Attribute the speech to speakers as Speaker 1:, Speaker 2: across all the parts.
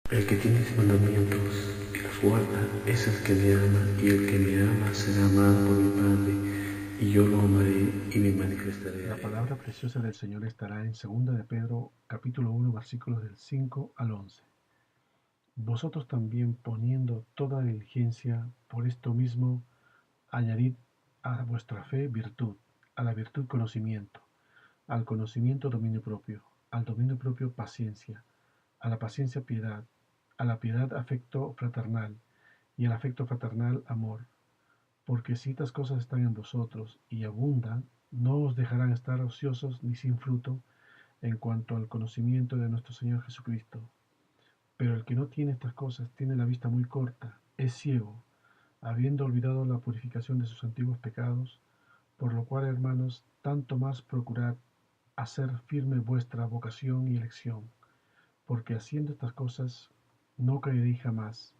Speaker 1: El que tiene mis mandamientos y los guarda es el que me ama, y el que me ama será amado por mi Padre, y yo lo amaré y me manifestaré a
Speaker 2: La
Speaker 1: él.
Speaker 2: palabra preciosa del Señor estará en 2 de Pedro, capítulo 1, versículos del 5 al 11. Vosotros también, poniendo toda diligencia, por esto mismo añadid a vuestra fe virtud, a la virtud conocimiento, al conocimiento dominio propio, al dominio propio paciencia, a la paciencia piedad, a la piedad afecto fraternal, y al afecto fraternal amor. Porque si estas cosas están en vosotros y abundan, no os dejarán estar ociosos ni sin fruto en cuanto al conocimiento de nuestro Señor Jesucristo. Pero el que no tiene estas cosas tiene la vista muy corta, es ciego, habiendo olvidado la purificación de sus antiguos pecados, por lo cual, hermanos, tanto más procurad hacer firme vuestra vocación y elección, porque haciendo estas cosas no caeréis jamás,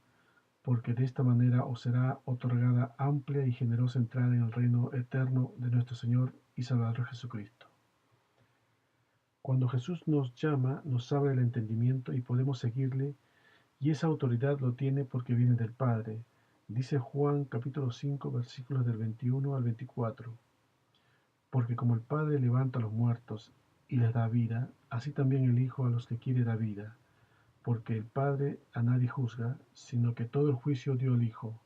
Speaker 2: porque de esta manera os será otorgada amplia y generosa entrada en el reino eterno de nuestro Señor y Salvador Jesucristo. Cuando Jesús nos llama, nos abre el entendimiento y podemos seguirle, y esa autoridad lo tiene porque viene del Padre. Dice Juan capítulo 5 versículos del 21 al 24. Porque como el Padre levanta a los muertos y les da vida, así también el Hijo a los que quiere da vida. Porque el Padre a nadie juzga, sino que todo el juicio dio al Hijo,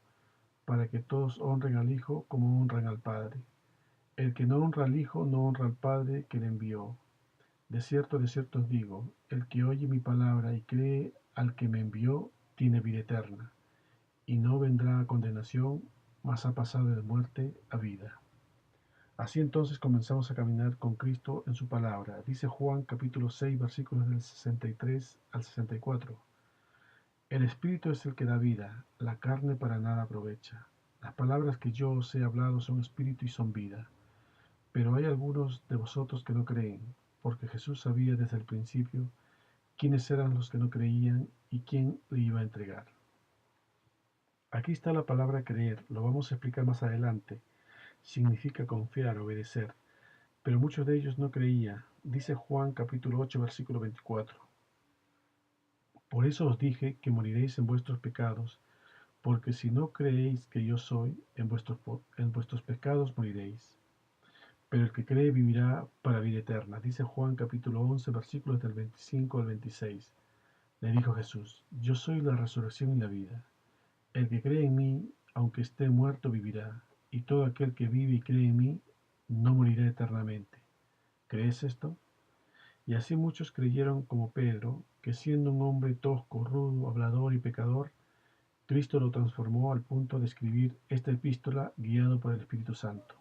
Speaker 2: para que todos honren al Hijo como honran al Padre. El que no honra al Hijo no honra al Padre que le envió. De cierto os digo, el que oye mi palabra y cree al que me envió, tiene vida eterna, y no vendrá a condenación, mas ha pasado de muerte a vida. Así entonces comenzamos a caminar con Cristo en su palabra. Dice Juan capítulo 6 versículos del 63 al 64. El Espíritu es el que da vida, la carne para nada aprovecha. Las palabras que yo os he hablado son espíritu y son vida. Pero hay algunos de vosotros que no creen, porque Jesús sabía desde el principio quiénes eran los que no creían y quién le iba a entregar. Aquí está la palabra creer, lo vamos a explicar más adelante. Significa confiar, obedecer. Pero muchos de ellos no creían. Dice Juan capítulo 8 versículo 24. Por eso os dije que moriréis en vuestros pecados, porque si no creéis que yo soy, en vuestros pecados moriréis. Pero el que cree vivirá para vida eterna. Dice Juan capítulo 11 versículos del 25 al 26. Le dijo Jesús, yo soy la resurrección y la vida. El que cree en mí, aunque esté muerto, vivirá. Y todo aquel que vive y cree en mí, no morirá eternamente. ¿Crees esto? Y así muchos creyeron como Pedro, que siendo un hombre tosco, rudo, hablador y pecador, Cristo lo transformó al punto de escribir esta epístola guiado por el Espíritu Santo.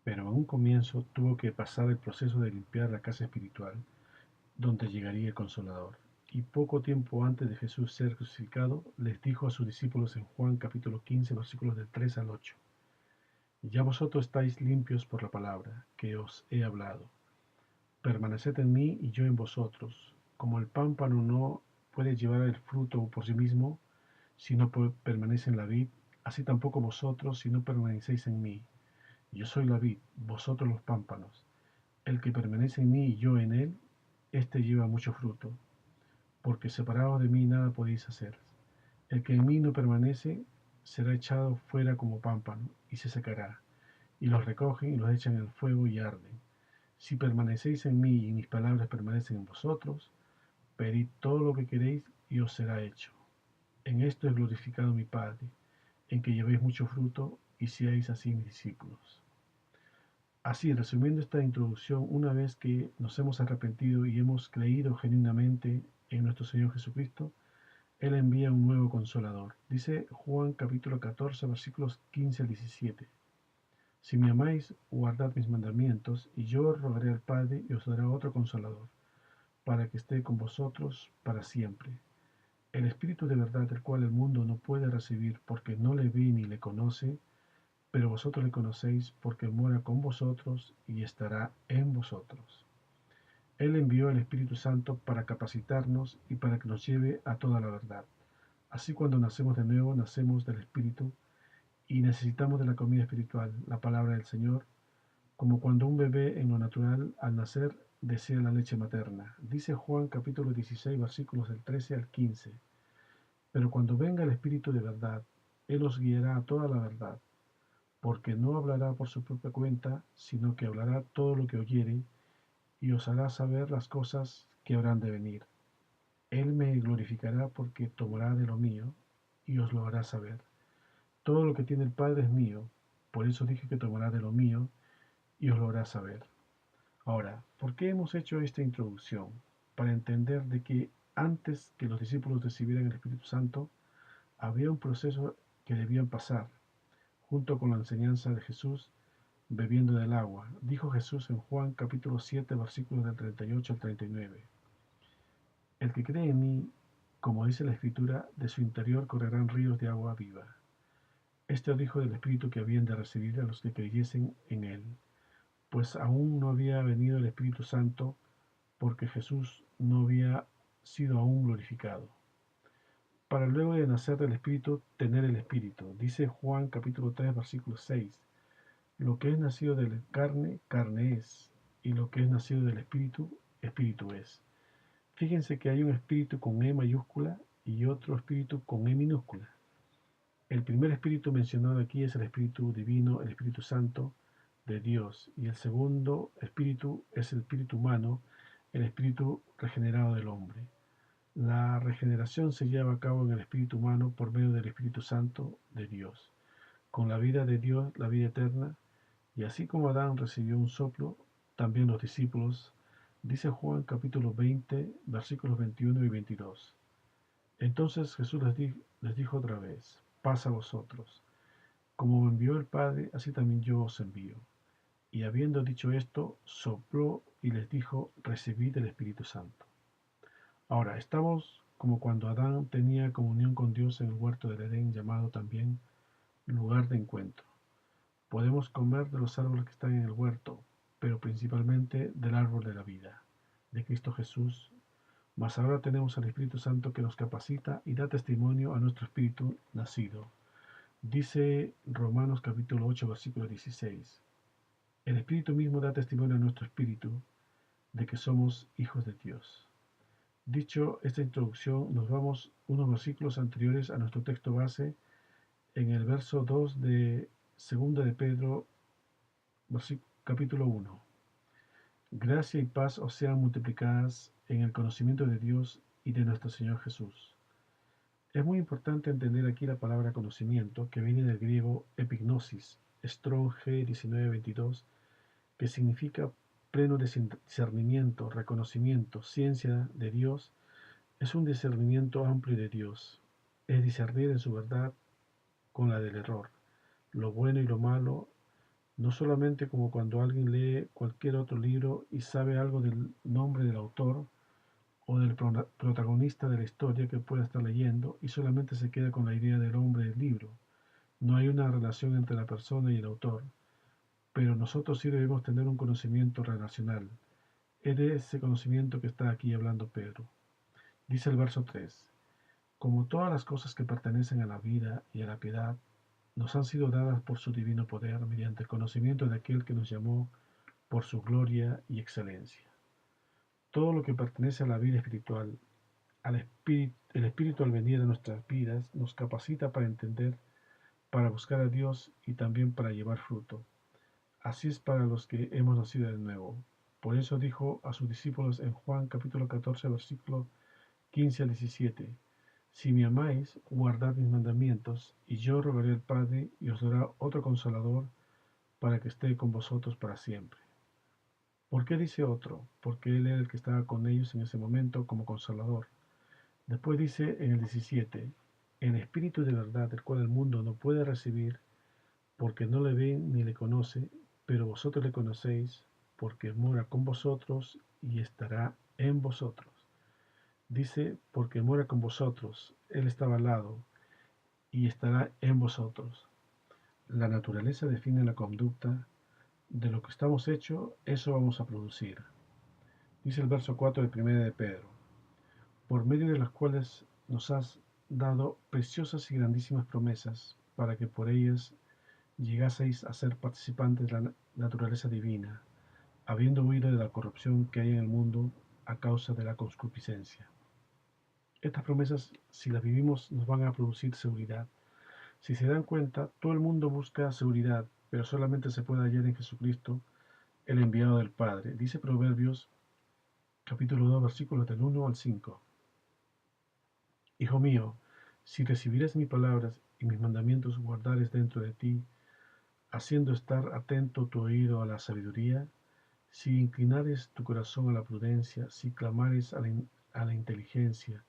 Speaker 2: Pero a un comienzo tuvo que pasar el proceso de limpiar la casa espiritual, donde llegaría el Consolador. Y poco tiempo antes de Jesús ser crucificado, les dijo a sus discípulos en Juan capítulo 15, versículos del 3 al 8, ya vosotros estáis limpios por la palabra que os he hablado. Permaneced en mí y yo en vosotros. Como el pámpano no puede llevar el fruto por sí mismo, si no permanece en la vid, así tampoco vosotros si no permanecéis en mí. Yo soy la vid, vosotros los pámpanos. El que permanece en mí y yo en él, éste lleva mucho fruto, porque separados de mí nada podéis hacer. El que en mí no permanece será echado fuera como pámpano y se secará, y los recogen y los echan en el fuego y arden. Si permanecéis en mí y mis palabras permanecen en vosotros, pedid todo lo que queréis y os será hecho. En esto es glorificado mi Padre, en que llevéis mucho fruto y seáis así mis discípulos. Así, resumiendo esta introducción, una vez que nos hemos arrepentido y hemos creído genuinamente en nuestro Señor Jesucristo, Él envía un nuevo consolador. Dice Juan capítulo 14, versículos 15 al 17. Si me amáis, guardad mis mandamientos, y yo rogaré al Padre y os dará otro consolador, para que esté con vosotros para siempre. El Espíritu de verdad, el cual el mundo no puede recibir porque no le ve ni le conoce, pero vosotros le conocéis porque mora con vosotros y estará en vosotros. Él envió el Espíritu Santo para capacitarnos y para que nos lleve a toda la verdad. Así cuando nacemos de nuevo, nacemos del Espíritu y necesitamos de la comida espiritual, la palabra del Señor, como cuando un bebé en lo natural al nacer desea la leche materna. Dice Juan capítulo 16 versículos del 13 al 15. Pero cuando venga el Espíritu de verdad, Él os guiará a toda la verdad, porque no hablará por su propia cuenta, sino que hablará todo lo que oyere, y os hará saber las cosas que habrán de venir. Él me glorificará porque tomará de lo mío, y os lo hará saber. Todo lo que tiene el Padre es mío, por eso dije que tomará de lo mío, y os lo hará saber. Ahora, ¿por qué hemos hecho esta introducción? Para entender de que antes que los discípulos recibieran el Espíritu Santo, había un proceso que debían pasar, junto con la enseñanza de Jesús, bebiendo del agua. Dijo Jesús en Juan capítulo 7, versículos del 38 al 39. El que cree en mí, como dice la Escritura, de su interior correrán ríos de agua viva. Este dijo del Espíritu que habían de recibir a los que creyesen en él, pues aún no había venido el Espíritu Santo, porque Jesús no había sido aún glorificado. Para luego de nacer del Espíritu, tener el Espíritu. Dice Juan capítulo 3, versículo 6. Lo que es nacido de la carne, carne es, y lo que es nacido del Espíritu, Espíritu es. Fíjense que hay un espíritu con E mayúscula y otro espíritu con E minúscula. El primer espíritu mencionado aquí es el Espíritu Divino, el Espíritu Santo de Dios, y el segundo espíritu es el espíritu humano, el espíritu regenerado del hombre. La regeneración se lleva a cabo en el espíritu humano por medio del Espíritu Santo de Dios, con la vida de Dios, la vida eterna, y así como Adán recibió un soplo, también los discípulos, dice Juan capítulo 20, versículos 21 y 22. Entonces Jesús les dijo otra vez, paz a vosotros. Como me envió el Padre, así también yo os envío. Y habiendo dicho esto, sopló y les dijo, recibid el Espíritu Santo. Ahora, estamos como cuando Adán tenía comunión con Dios en el huerto del Edén, llamado también lugar de encuentro. Podemos comer de los árboles que están en el huerto, pero principalmente del árbol de la vida, de Cristo Jesús. Mas ahora tenemos al Espíritu Santo que nos capacita y da testimonio a nuestro espíritu nacido. Dice Romanos capítulo 8, versículo 16. El Espíritu mismo da testimonio a nuestro espíritu de que somos hijos de Dios. Dicho esta introducción, nos vamos unos versículos anteriores a nuestro texto base en el verso 2 de 2 de Pedro, capítulo 1. Gracia y paz os sean multiplicadas en el conocimiento de Dios y de nuestro Señor Jesús. Es muy importante entender aquí la palabra conocimiento, que viene del griego epignosis, Strong G 1922, que significa pleno discernimiento, reconocimiento, ciencia de Dios. Es un discernimiento amplio de Dios. Es discernir en su verdad con la del error, lo bueno y lo malo, no solamente como cuando alguien lee cualquier otro libro y sabe algo del nombre del autor o del protagonista de la historia que pueda estar leyendo y solamente se queda con la idea del hombre del libro. No hay una relación entre la persona y el autor, pero nosotros sí debemos tener un conocimiento relacional. Es de ese conocimiento que está aquí hablando Pedro. Dice el verso 3. Como todas las cosas que pertenecen a la vida y a la piedad, nos han sido dadas por su divino poder mediante el conocimiento de aquel que nos llamó por su gloria y excelencia. Todo lo que pertenece a la vida espiritual, el Espíritu al venir a nuestras vidas nos capacita para entender, para buscar a Dios y también para llevar fruto. Así es para los que hemos nacido de nuevo. Por eso dijo a sus discípulos en Juan capítulo 14, versículo 15 al 17. Si me amáis, guardad mis mandamientos, y yo rogaré al Padre, y os dará otro consolador, para que esté con vosotros para siempre. ¿Por qué dice otro? Porque Él era el que estaba con ellos en ese momento como consolador. Después dice en el 17, el Espíritu de verdad, el cual el mundo no puede recibir, porque no le ve ni le conoce, pero vosotros le conocéis, porque mora con vosotros y estará en vosotros. Dice, porque mora con vosotros, Él estaba al lado y estará en vosotros. La naturaleza define la conducta. De lo que estamos hechos, eso vamos a producir. Dice el verso 4 de 1 de Pedro, por medio de las cuales nos has dado preciosas y grandísimas promesas, para que por ellas llegaseis a ser participantes de la naturaleza divina, habiendo huido de la corrupción que hay en el mundo a causa de la concupiscencia. Estas promesas, si las vivimos, nos van a producir seguridad. Si se dan cuenta, todo el mundo busca seguridad, pero solamente se puede hallar en Jesucristo, el enviado del Padre. Dice Proverbios capítulo 2, versículos del 1 al 5. Hijo mío, si recibieres mis palabras y mis mandamientos guardares dentro de ti, haciendo estar atento tu oído a la sabiduría, si inclinares tu corazón a la prudencia, si clamares a la inteligencia,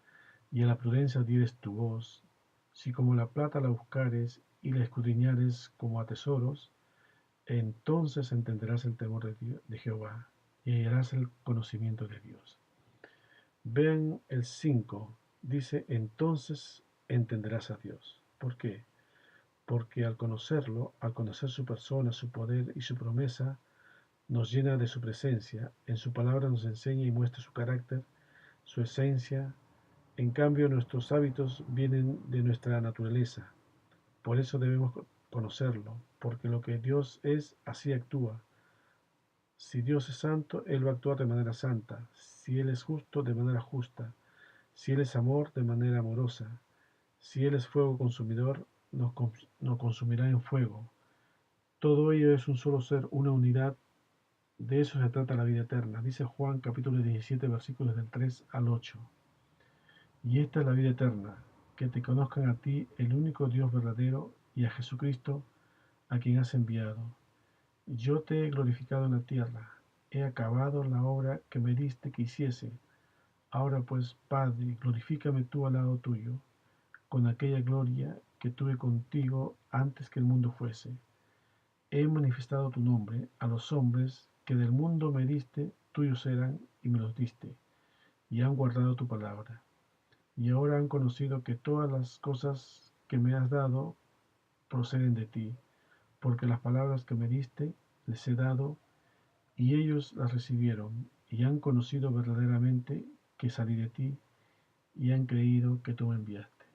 Speaker 2: y a la prudencia dieres tu voz, si como la plata la buscares y la escudriñares como a tesoros, entonces entenderás el temor de Jehová y hallarás el conocimiento de Dios. Vean el 5, dice, entonces entenderás a Dios. ¿Por qué? Porque al conocerlo, al conocer su persona, su poder y su promesa, nos llena de su presencia, en su palabra nos enseña y muestra su carácter, su esencia. En cambio, nuestros hábitos vienen de nuestra naturaleza. Por eso debemos conocerlo, porque lo que Dios es, así actúa. Si Dios es santo, Él va a actuar de manera santa. Si Él es justo, de manera justa. Si Él es amor, de manera amorosa. Si Él es fuego consumidor, nos consumirá en fuego. Todo ello es un solo ser, una unidad. De eso se trata la vida eterna. Dice Juan capítulo 17, versículos del 3 al 8. Y esta es la vida eterna, que te conozcan a ti, el único Dios verdadero, y a Jesucristo, a quien has enviado. Yo te he glorificado en la tierra, he acabado la obra que me diste que hiciese. Ahora pues, Padre, glorifícame tú al lado tuyo, con aquella gloria que tuve contigo antes que el mundo fuese. He manifestado tu nombre a los hombres que del mundo me diste, tuyos eran y me los diste, y han guardado tu palabra. Y ahora han conocido que todas las cosas que me has dado proceden de ti, porque las palabras que me diste les he dado, y ellos las recibieron, y han conocido verdaderamente que salí de ti, y han creído que tú me enviaste.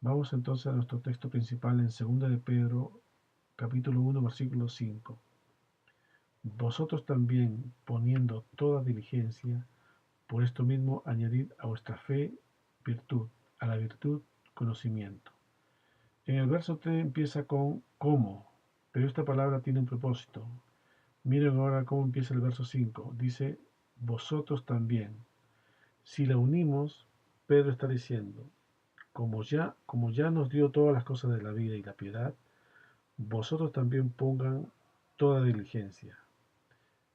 Speaker 2: Vamos entonces a nuestro texto principal en 2 de Pedro, capítulo 1, versículo 5. Vosotros también, poniendo toda diligencia, por esto mismo añadid a vuestra fe virtud, a la virtud conocimiento. En el verso 3 empieza con cómo, pero esta palabra tiene un propósito. Miren ahora cómo empieza el verso 5. Dice, vosotros también. Si la unimos, Pedro está diciendo, como ya nos dio todas las cosas de la vida y la piedad, vosotros también pongan toda diligencia.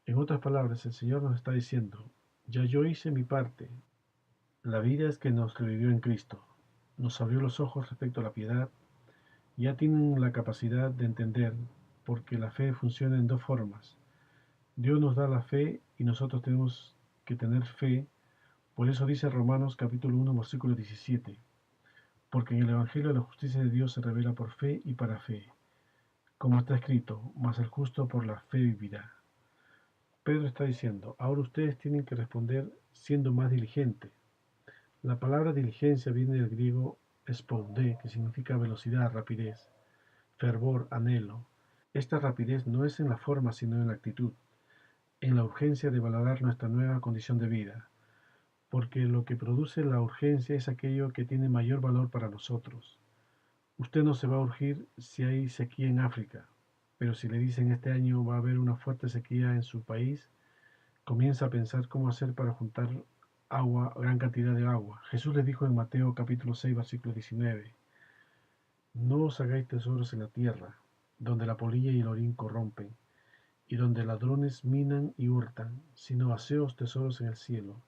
Speaker 2: En otras palabras, el Señor nos está diciendo, ya yo hice mi parte. La vida es que nos revivió en Cristo, nos abrió los ojos respecto a la piedad, ya tienen la capacidad de entender, porque la fe funciona en dos formas. Dios nos da la fe y nosotros tenemos que tener fe. Por eso dice Romanos capítulo 1, versículo 17, porque en el Evangelio la justicia de Dios se revela por fe y para fe, como está escrito, mas el justo por la fe vivirá. Pedro está diciendo, ahora ustedes tienen que responder siendo más diligentes. La palabra diligencia viene del griego spoudé, que significa velocidad, rapidez, fervor, anhelo. Esta rapidez no es en la forma, sino en la actitud, en la urgencia de valorar nuestra nueva condición de vida, porque lo que produce la urgencia es aquello que tiene mayor valor para nosotros. Usted no se va a urgir si hay sequía en África, pero si le dicen este año va a haber una fuerte sequía en su país, comienza a pensar cómo hacer para juntar agua, gran cantidad de agua. Jesús les dijo en Mateo capítulo 6, versículo 19, no os hagáis tesoros en la tierra, donde la polilla y el orín corrompen, y donde ladrones minan y hurtan, sino haceos tesoros en el cielo,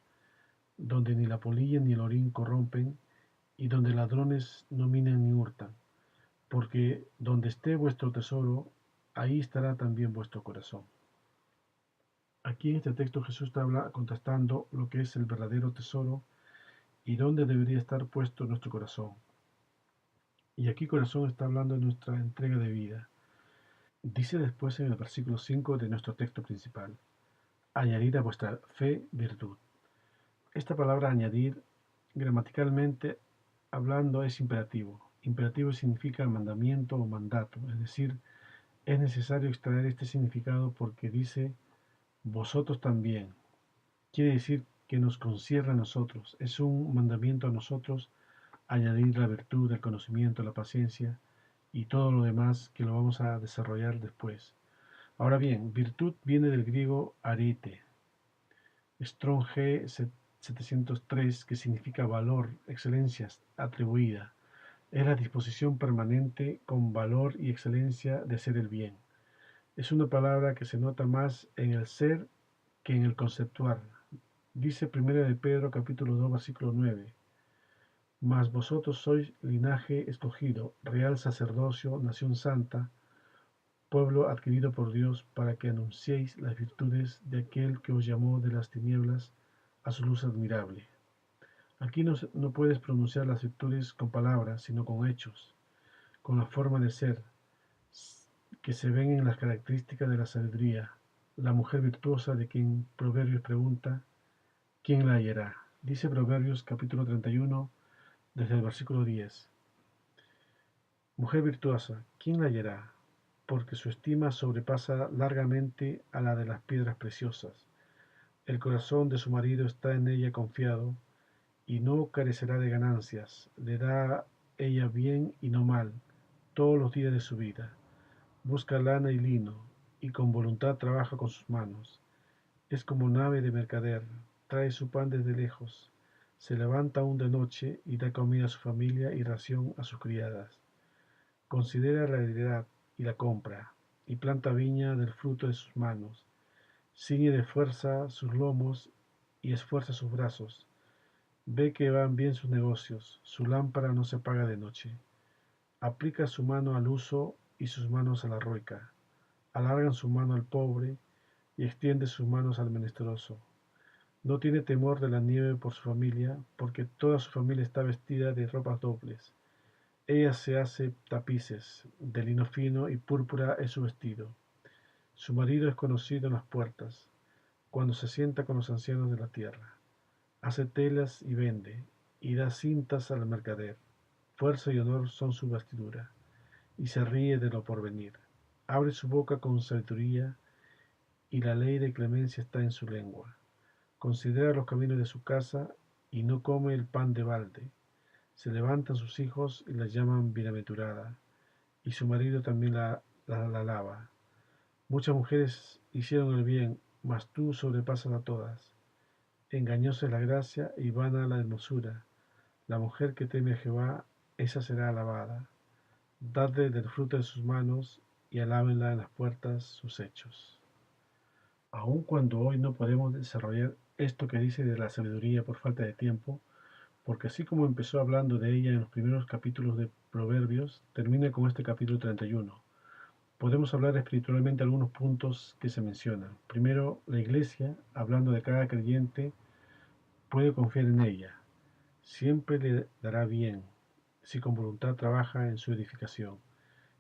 Speaker 2: donde ni la polilla ni el orín corrompen, y donde ladrones no minan ni hurtan, porque donde esté vuestro tesoro, ahí estará también vuestro corazón. Aquí en este texto Jesús está contestando lo que es el verdadero tesoro y dónde debería estar puesto nuestro corazón. Y aquí corazón está hablando de nuestra entrega de vida. Dice después en el versículo 5 de nuestro texto principal, añadir a vuestra fe virtud. Esta palabra añadir, gramaticalmente hablando, es imperativo. Imperativo significa mandamiento o mandato, es decir, es necesario extraer este significado porque dice vosotros también. Quiere decir que nos concierne a nosotros. Es un mandamiento a nosotros añadir la virtud, el conocimiento, la paciencia y todo lo demás que lo vamos a desarrollar después. Ahora bien, virtud viene del griego arete, Strong G 703, que significa valor, excelencia atribuida. Es la disposición permanente con valor y excelencia de hacer el bien. Es una palabra que se nota más en el ser que en el conceptuar. Dice 1 de Pedro capítulo 2 versículo 9. Mas vosotros sois linaje escogido, real sacerdocio, nación santa, pueblo adquirido por Dios, para que anunciéis las virtudes de aquel que os llamó de las tinieblas a su luz admirable. Aquí no puedes pronunciar las virtudes con palabras, sino con hechos, con la forma de ser, que se ven en las características de la sabiduría, la mujer virtuosa de quien Proverbios pregunta, ¿quién la hallará? Dice Proverbios capítulo 31, desde el versículo 10. Mujer virtuosa, ¿quién la hallará? Porque su estima sobrepasa largamente a la de las piedras preciosas. El corazón de su marido está en ella confiado, y no carecerá de ganancias. Le da ella bien y no mal, todos los días de su vida. Busca lana y lino, y con voluntad trabaja con sus manos. Es como nave de mercader, trae su pan desde lejos. Se levanta aún de noche y da comida a su familia y ración a sus criadas. Considera la heredad y la compra, y planta viña del fruto de sus manos. Ciñe de fuerza sus lomos y esfuerza sus brazos. Ve que van bien sus negocios, su lámpara no se apaga de noche. Aplica su mano al uso y sus manos a la rueca. Alargan su mano al pobre y extiende sus manos al menesteroso. No tiene temor de la nieve por su familia, porque toda su familia está vestida de ropas dobles. Ella se hace tapices de lino fino y púrpura es su vestido. Su marido es conocido en las puertas, cuando se sienta con los ancianos de la tierra. Hace telas y vende, y da cintas al mercader. Fuerza y honor son su vestidura, y se ríe de lo porvenir. Abre su boca con sabiduría, y la ley de clemencia está en su lengua. Considera los caminos de su casa, y no come el pan de balde. Se levantan sus hijos y la llaman bienaventurada, y su marido también la alaba. Muchas mujeres hicieron el bien, mas tú sobrepasas a todas. Engañosa es la gracia y vana la hermosura. La mujer que teme a Jehová, esa será alabada. Dadle del fruto de sus manos y alábenla en las puertas sus hechos. Aun cuando hoy no podemos desarrollar esto que dice de la sabiduría por falta de tiempo, porque así como empezó hablando de ella en los primeros capítulos de Proverbios, termina con este capítulo 31. Podemos hablar espiritualmente algunos puntos que se mencionan. Primero, la iglesia, hablando de cada creyente, puede confiar en ella. Siempre le dará bien, si con voluntad trabaja en su edificación,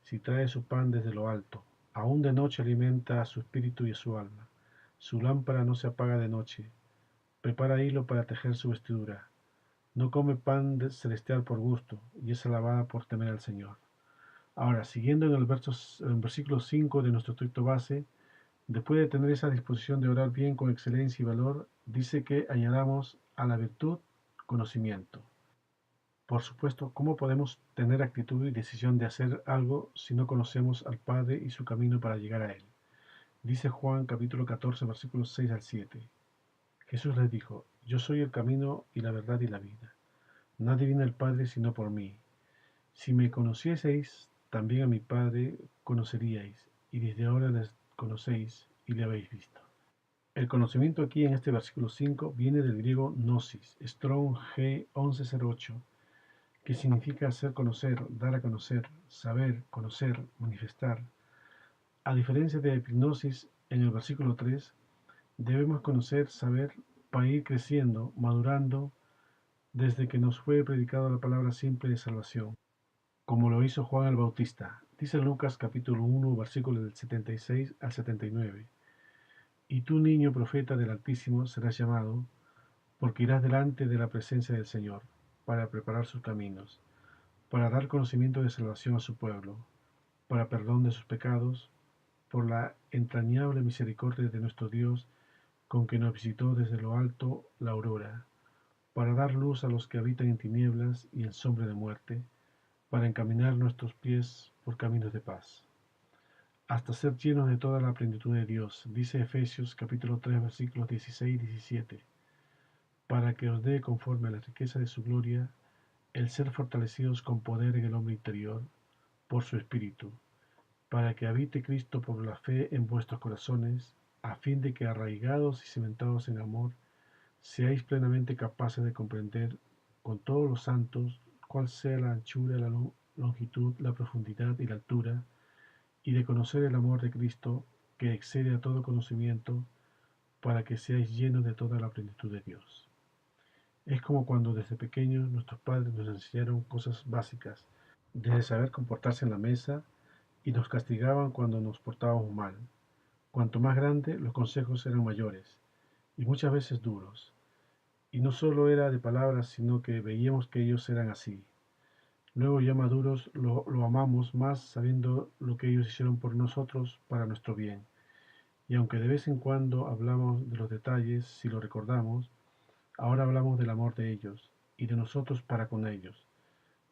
Speaker 2: si trae su pan desde lo alto. Aún de noche alimenta a su espíritu y a su alma. Su lámpara no se apaga de noche. Prepara hilo para tejer su vestidura. No come pan celestial por gusto, y es alabada por temer al Señor. Ahora, siguiendo en el versículo 5 de nuestro texto base, después de tener esa disposición de orar bien con excelencia y valor, dice que añadamos a la virtud conocimiento. Por supuesto, ¿cómo podemos tener actitud y decisión de hacer algo si no conocemos al Padre y su camino para llegar a Él? Dice Juan capítulo 14, versículos 6 al 7. Jesús les dijo, yo soy el camino y la verdad y la vida. Nadie viene al Padre sino por mí. Si me conocieseis, también a mi Padre conoceríais, y desde ahora les conocéis y le habéis visto. El conocimiento aquí en este versículo 5 viene del griego gnosis, Strong G 1108, que significa hacer conocer, dar a conocer, saber, conocer, manifestar. A diferencia de epignosis en el versículo 3, debemos conocer, saber, para ir creciendo, madurando, desde que nos fue predicada la palabra simple de salvación, como lo hizo Juan el Bautista. Dice Lucas capítulo 1, versículos del 76 al 79. Y tú, niño profeta del Altísimo, serás llamado, porque irás delante de la presencia del Señor, para preparar sus caminos, para dar conocimiento de salvación a su pueblo, para perdón de sus pecados, por la entrañable misericordia de nuestro Dios, con que nos visitó desde lo alto la aurora, para dar luz a los que habitan en tinieblas y en sombra de muerte, para encaminar nuestros pies por caminos de paz, hasta ser llenos de toda la plenitud de Dios, dice Efesios capítulo 3 versículos 16 y 17, para que os dé conforme a la riqueza de su gloria el ser fortalecidos con poder en el hombre interior por su Espíritu, para que habite Cristo por la fe en vuestros corazones, a fin de que arraigados y cimentados en amor, seáis plenamente capaces de comprender con todos los santos cuál sea la anchura, la longitud, la profundidad y la altura, y de conocer el amor de Cristo que excede a todo conocimiento, para que seáis llenos de toda la plenitud de Dios. Es como cuando desde pequeños nuestros padres nos enseñaron cosas básicas, desde saber comportarse en la mesa y nos castigaban cuando nos portábamos mal. Cuanto más grande, los consejos eran mayores y muchas veces duros. Y no solo era de palabras, sino que veíamos que ellos eran así. Luego ya maduros lo amamos más sabiendo lo que ellos hicieron por nosotros para nuestro bien. Y aunque de vez en cuando hablamos de los detalles, si lo recordamos, ahora hablamos del amor de ellos y de nosotros para con ellos.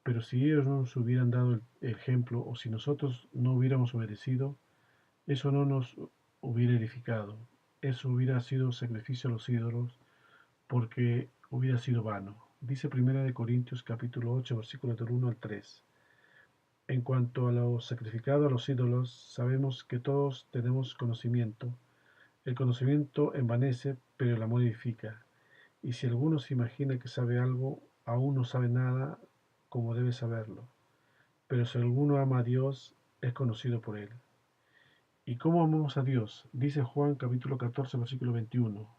Speaker 2: Pero si ellos no nos hubieran dado el ejemplo o si nosotros no hubiéramos obedecido, eso no nos hubiera edificado. Eso hubiera sido sacrificio a los ídolos porque hubiera sido vano. Dice 1 Corintios capítulo 8 versículos del 1 al 3. En cuanto a lo sacrificado a los ídolos, sabemos que todos tenemos conocimiento. El conocimiento envanece, pero el amor edifica. Y si alguno se imagina que sabe algo, aún no sabe nada como debe saberlo. Pero si alguno ama a Dios, es conocido por él. ¿Y cómo amamos a Dios? Dice Juan capítulo 14 versículo 21.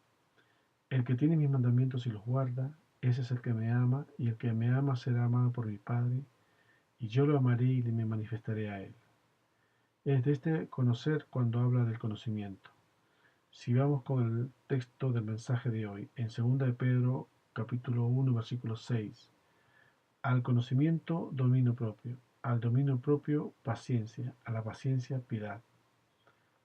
Speaker 2: El que tiene mis mandamientos y los guarda, ese es el que me ama, y el que me ama será amado por mi Padre, y yo lo amaré y me manifestaré a él. Es de este conocer cuando habla del conocimiento. Si vamos con el texto del mensaje de hoy, en 2 de Pedro capítulo 1 versículo 6, al conocimiento dominio propio, al dominio propio paciencia, a la paciencia piedad.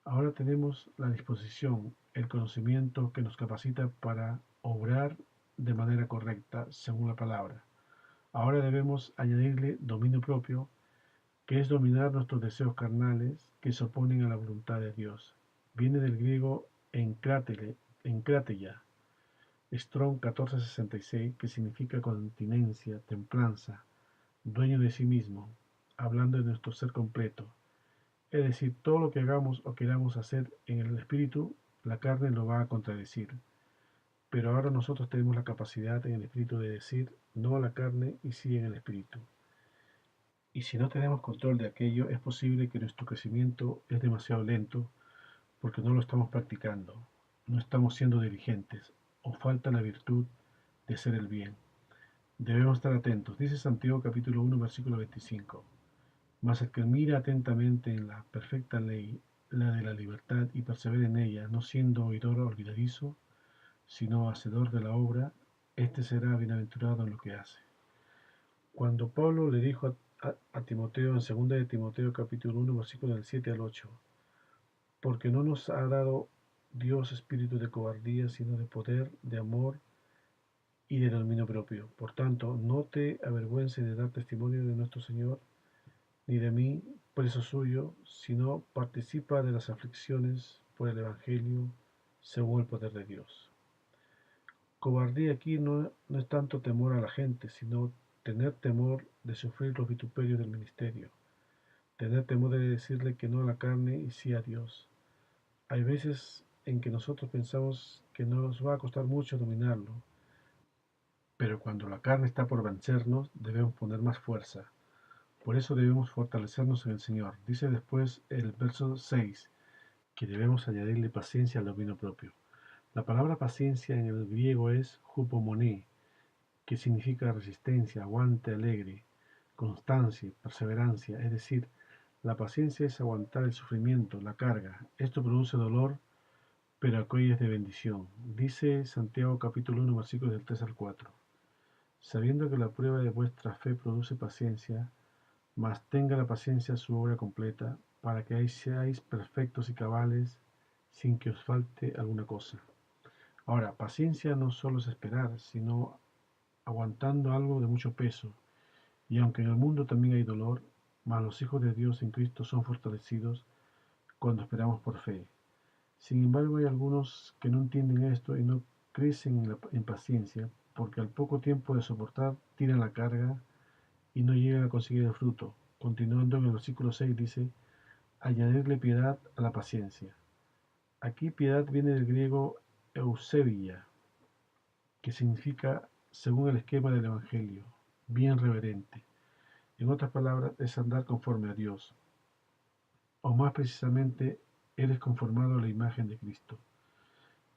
Speaker 2: Ahora tenemos la disposición, el conocimiento que nos capacita para obrar de manera correcta según la palabra. Ahora debemos añadirle dominio propio, que es dominar nuestros deseos carnales que se oponen a la voluntad de Dios. Viene del griego enkráteia, Strong 1466, que significa continencia, templanza, dueño de sí mismo, hablando de nuestro ser completo. Es decir, todo lo que hagamos o queramos hacer en el espíritu, la carne lo va a contradecir. Pero ahora nosotros tenemos la capacidad en el espíritu de decir no a la carne y sí en el espíritu. Y si no tenemos control de aquello, es posible que nuestro crecimiento es demasiado lento porque no lo estamos practicando, no estamos siendo diligentes o falta la virtud de hacer el bien. Debemos estar atentos. Dice Santiago capítulo 1 versículo 25. Mas el que mira atentamente en la perfecta ley, la de la libertad, y persevera en ella, no siendo oidor olvidadizo, sino hacedor de la obra, éste será bienaventurado en lo que hace. Cuando Pablo le dijo a Timoteo en 2 de Timoteo capítulo 1 versículos del 7 al 8, porque no nos ha dado Dios espíritu de cobardía, sino de poder, de amor y de dominio propio. Por tanto, no te avergüences de dar testimonio de nuestro Señor, ni de mí, preso suyo, sino participa de las aflicciones por el Evangelio según el poder de Dios. Cobardía aquí no es tanto temor a la gente, sino tener temor de sufrir los vituperios del ministerio, tener temor de decirle que no a la carne y sí a Dios. Hay veces en que nosotros pensamos que nos va a costar mucho dominarlo, pero cuando la carne está por vencernos, debemos poner más fuerza. Por eso debemos fortalecernos en el Señor. Dice después el verso 6 que debemos añadirle paciencia al dominio propio. La palabra paciencia en el griego es hupomoné, que significa resistencia, aguante alegre, constancia, perseverancia. Es decir, la paciencia es aguantar el sufrimiento, la carga. Esto produce dolor, pero aquello es de bendición. Dice Santiago capítulo 1 versículos del 3 al 4. Sabiendo que la prueba de vuestra fe produce paciencia, mas tenga la paciencia su obra completa, para que seáis perfectos y cabales, sin que os falte alguna cosa. Ahora, paciencia no solo es esperar, sino aguantando algo de mucho peso. Y aunque en el mundo también hay dolor, mas los hijos de Dios en Cristo son fortalecidos cuando esperamos por fe. Sin embargo, hay algunos que no entienden esto y no crecen en paciencia, porque al poco tiempo de soportar tiran la carga y no llegan a conseguir el fruto. Continuando en el versículo 6 dice, añadirle piedad a la paciencia. Aquí piedad viene del griego eusebia, que significa, según el esquema del Evangelio, bien reverente. En otras palabras, es andar conforme a Dios, o más precisamente, eres conformado a la imagen de Cristo.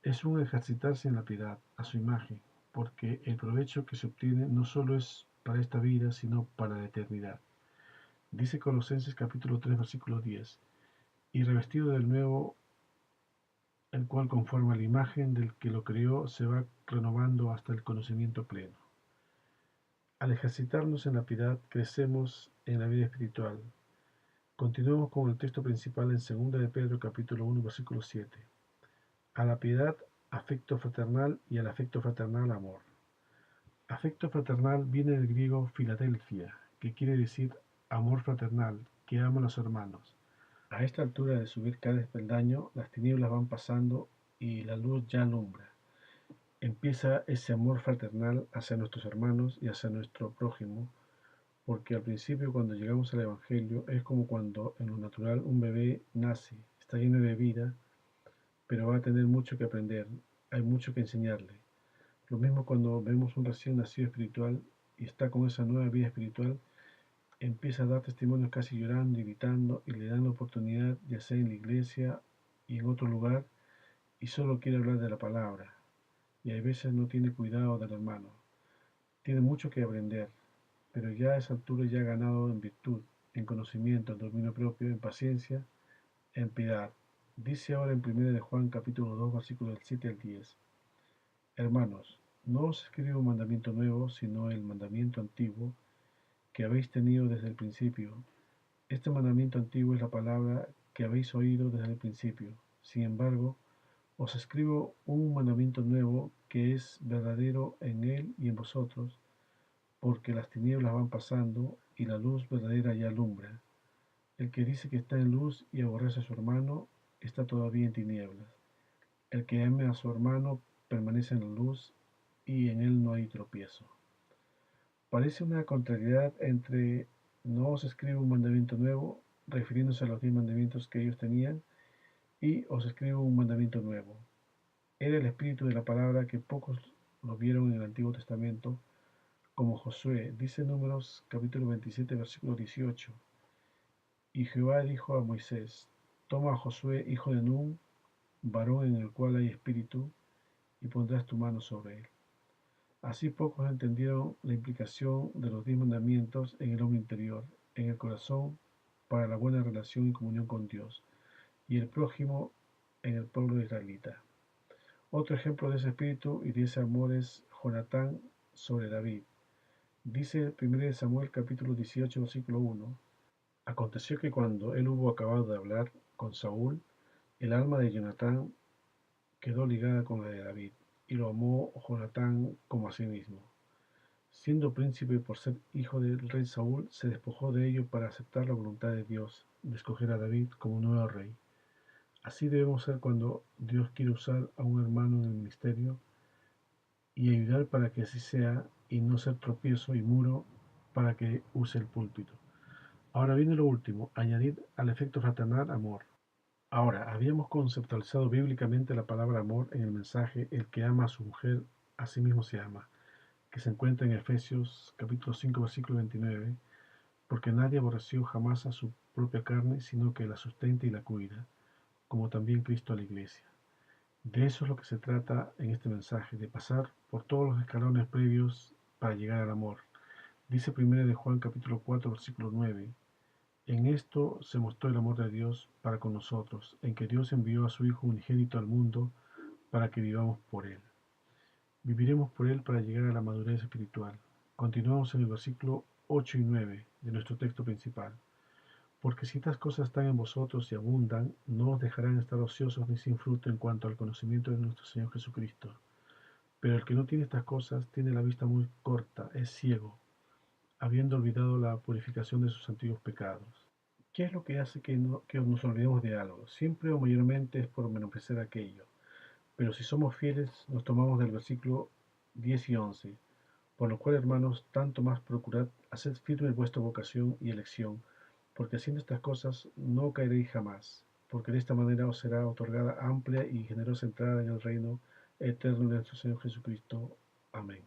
Speaker 2: Es un ejercitarse en la piedad, a su imagen, porque el provecho que se obtiene no solo es para esta vida, sino para la eternidad. Dice Colosenses capítulo 3, versículo 10, y revestido del nuevo, el cual conforme a la imagen del que lo creó, se va renovando hasta el conocimiento pleno. Al ejercitarnos en la piedad, crecemos en la vida espiritual. Continuamos con el texto principal en 2 de Pedro capítulo 1, versículo 7. A la piedad, afecto fraternal, y al afecto fraternal, amor. Afecto fraternal viene del griego Filadelfia, que quiere decir amor fraternal, que ama a los hermanos. A esta altura de subir cada peldaño, las tinieblas van pasando y la luz ya alumbra. Empieza ese amor fraternal hacia nuestros hermanos y hacia nuestro prójimo, porque al principio cuando llegamos al Evangelio es como cuando en lo natural un bebé nace, está lleno de vida, pero va a tener mucho que aprender, hay mucho que enseñarle. Lo mismo cuando vemos un recién nacido espiritual y está con esa nueva vida espiritual, empieza a dar testimonios casi llorando y gritando y le dan la oportunidad, ya sea en la iglesia y en otro lugar, y solo quiere hablar de la palabra. Y a veces no tiene cuidado del hermano. Tiene mucho que aprender, pero ya a esa altura ya ha ganado en virtud, en conocimiento, en dominio propio, en paciencia, en piedad. Dice ahora en 1 de Juan capítulo 2 versículos del 7 al 10. Hermanos, no os escribo un mandamiento nuevo, sino el mandamiento antiguo que habéis tenido desde el principio. Este mandamiento antiguo es la palabra que habéis oído desde el principio. Sin embargo, os escribo un mandamiento nuevo que es verdadero en él y en vosotros, porque las tinieblas van pasando y la luz verdadera ya alumbra. El que dice que está en luz y aborrece a su hermano, está todavía en tinieblas. El que ame a su hermano permanece en la luz y en él no hay tropiezo. Parece una contrariedad entre no os escribo un mandamiento nuevo, refiriéndose a los 10 mandamientos que ellos tenían, y os escribo un mandamiento nuevo. Era el espíritu de la palabra que pocos lo vieron en el Antiguo Testamento, como Josué. Dice Números capítulo 27, versículo 18. Y Jehová dijo a Moisés, toma a Josué, hijo de Nun, varón en el cual hay espíritu, y pondrás tu mano sobre él. Así pocos entendieron la implicación de los 10 mandamientos en el hombre interior, en el corazón, para la buena relación y comunión con Dios, y el prójimo en el pueblo israelita. Otro ejemplo de ese espíritu y de ese amor es Jonatán sobre David. Dice 1 Samuel capítulo 18 versículo 1. Aconteció que cuando él hubo acabado de hablar con Saúl, el alma de Jonatán quedó ligada con la de David, y lo amó Jonatán como a sí mismo. Siendo príncipe por ser hijo del rey Saúl, se despojó de ello para aceptar la voluntad de Dios, de escoger a David como nuevo rey. Así debemos ser cuando Dios quiere usar a un hermano en el ministerio y ayudar para que así sea y no ser tropiezo y muro para que use el púlpito. Ahora viene lo último, añadir al efecto fraternal amor. Ahora, habíamos conceptualizado bíblicamente la palabra amor en el mensaje el que ama a su mujer, a sí mismo se ama, que se encuentra en Efesios capítulo 5 versículo 29, porque nadie aborreció jamás a su propia carne, sino que la sustenta y la cuida, como también Cristo a la iglesia. De eso es lo que se trata en este mensaje, de pasar por todos los escalones previos para llegar al amor. Dice 1 de Juan capítulo 4 versículo 9, en esto se mostró el amor de Dios para con nosotros, en que Dios envió a su Hijo unigénito al mundo para que vivamos por Él. Viviremos por Él para llegar a la madurez espiritual. Continuamos en el versículo 8 y 9 de nuestro texto principal. Porque si estas cosas están en vosotros y abundan, no os dejarán estar ociosos ni sin fruto en cuanto al conocimiento de nuestro Señor Jesucristo. Pero el que no tiene estas cosas tiene la vista muy corta, es ciego, habiendo olvidado la purificación de sus antiguos pecados. ¿Qué es lo que hace que nos olvidemos de algo? Siempre o mayormente es por menospreciar aquello. Pero si somos fieles, nos tomamos del versículo 10 y 11. Por lo cual, hermanos, tanto más procurad hacer firme vuestra vocación y elección, porque haciendo estas cosas no caeréis jamás, porque de esta manera os será otorgada amplia y generosa entrada en el reino eterno de nuestro Señor Jesucristo. Amén.